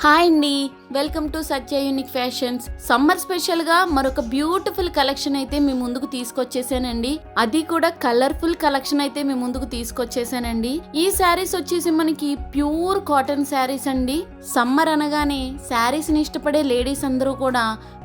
Hi అండి, welcome to Satya unique fashions. Summer special గా మరొక బ్యూటిఫుల్ కలెక్షన్ అయితే మీ ముందుకు తీసుకొచ్చేసానండి. అది కూడా కలర్ఫుల్ కలెక్షన్ అయితే మీ ముందుకు తీసుకొచ్చేసానండి. ఈ శారీస్ వచ్చేసి మనకి ప్యూర్ కాటన్ శారీస్ అండి. సమ్మర్ అనగానే శారీస్ ని ఇష్టపడే లేడీస్ అందరూ కూడా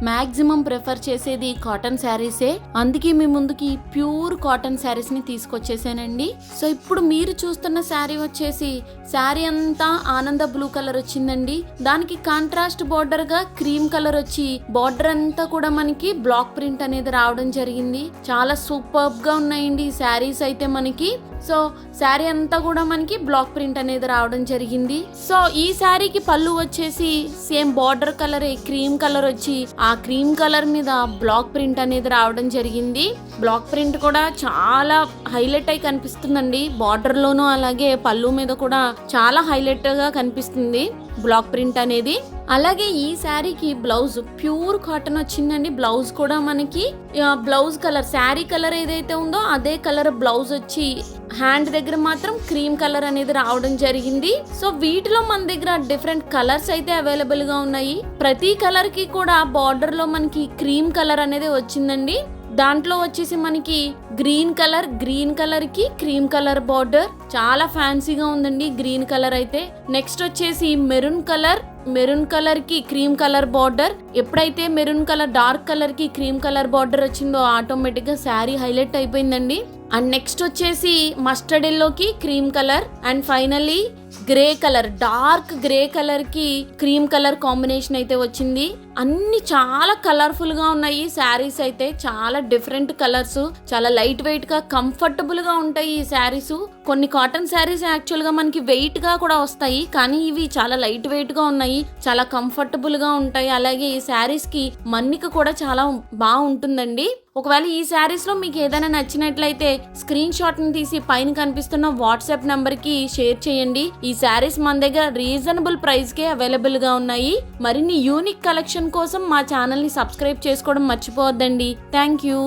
మాక్సిమం ప్రిఫర్ చేసేది కాటన్ శారీసే. అందుకే మీ ముందుకి ప్యూర్ కాటన్ శారీస్ ని తీసుకొచ్చేసానండి. సో ఇప్పుడు మీరు చూస్తున్న శారీ వచ్చేసి శారీ అంతా ఆనంద బ్లూ కలర్ వచ్చిందండి. దానికి కాంట్రాస్ట్ బోర్డర్ గా క్రీమ్ కలర్ వచ్చి బోర్డర్ అంతా కూడా మనకి బ్లాక్ ప్రింట్ అనేది రావడం జరిగింది. చాలా సూపర్బ్ గా ఉన్నాయండి ఈ శారీస్ అయితే మనకి. సో శారీ అంతా కూడా మనకి బ్లాక్ ప్రింట్ అనేది రావడం జరిగింది. సో ఈ శారీకి పళ్ళు వచ్చేసి same border colour cream colour వచ్చి ఆ క్రీమ్ కలర్ మీద బ్లాక్ ప్రింట్ అనేది రావడం జరిగింది. బ్లాక్ ప్రింట్ కూడా చాలా హైలైట్ అయి కనిపిస్తుందండి. బార్డర్ లోను అలాగే పళ్ళు మీద కూడా చాలా హైలైట్ గా కనిపిస్తుంది బ్లాక్ ప్రింట్ అనేది. అలాగే ఈ శారీకి బ్లౌజ్ ప్యూర్ కాటన్ వచ్చిందండి. బ్లౌజ్ కూడా మనకి బ్లౌజ్ కలర్ శారీ కలర్ ఏదైతే ఉందో అదే కలర్ బ్లౌజ్ వచ్చి హ్యాండ్ దగ్గర మాత్రం క్రీమ్ కలర్ అనేది రావడం జరిగింది. సో వీటిలో మన దగ్గర డిఫరెంట్ కలర్స్ అయితే అవైలబుల్ గా ఉన్నాయి. ప్రతి కలర్ కి కూడా బార్డర్ లో మనకి క్రీమ్ కలర్ అనేది వచ్చిందండి. దాంట్లో వచ్చేసి మనకి గ్రీన్ కలర్ కి క్రీమ్ కలర్ బార్డర్ చాలా ఫ్యాన్సీగా ఉందండి. గ్రీన్ కలర్ అయితే నెక్స్ట్ వచ్చేసి మెరూన్ కలర్ కి క్రీమ్ కలర్ బార్డర్. ఎప్పుడైతే మెరూన్ కలర్ డార్క్ కలర్ కి క్రీమ్ కలర్ బార్డర్ వచ్చిందో ఆటోమేటిక్ గా శారీ హైలైట్ అయిపోయిందండి. అండ్ నెక్స్ట్ వచ్చేసి మస్టర్డ్ ఎల్లోకి cream colour and finally grey colour dark grey colour కి క్రీమ్ కలర్ కాంబినేషన్ అయితే వచ్చింది. అన్ని చాలా కలర్ఫుల్ గా ఉన్నాయి శారీస్ అయితే. చాలా డిఫరెంట్ కలర్స్, చాలా లైట్ వెయిట్ గా కంఫర్టబుల్ గా ఉంటాయి ఈ శారీస్. కొన్ని కాటన్ శారీస్ యాక్చువల్ గా మనకి వెయిట్ గా కూడా వస్తాయి, కానీ ఇవి చాలా లైట్ వెయిట్ గా ఉన్నాయి, చాలా కంఫర్టబుల్ గా ఉంటాయి. అలాగే ఈ శారీస్ కి మన్నిక కూడా చాలా బాగుంటుందండి. ఒకవేళ ఈ శారీస్ లో మీకు ఏదైనా నచ్చినట్లయితే స్క్రీన్ షాట్ ని తీసి పైన కనిపిస్తున్న వాట్సాప్ నంబర్ కి షేర్ చేయండి. ఈ శారీస్ మన దగ్గర రీజనబుల్ ప్రైస్ కే అవైలబుల్ గా ఉన్నాయి. మరిన్ని యూనిక్ కలెక్షన్ కోసం మా ఛానల్ ని సబ్స్క్రైబ్ చేసుకోవడం మర్చిపోవద్దండి. Thank you.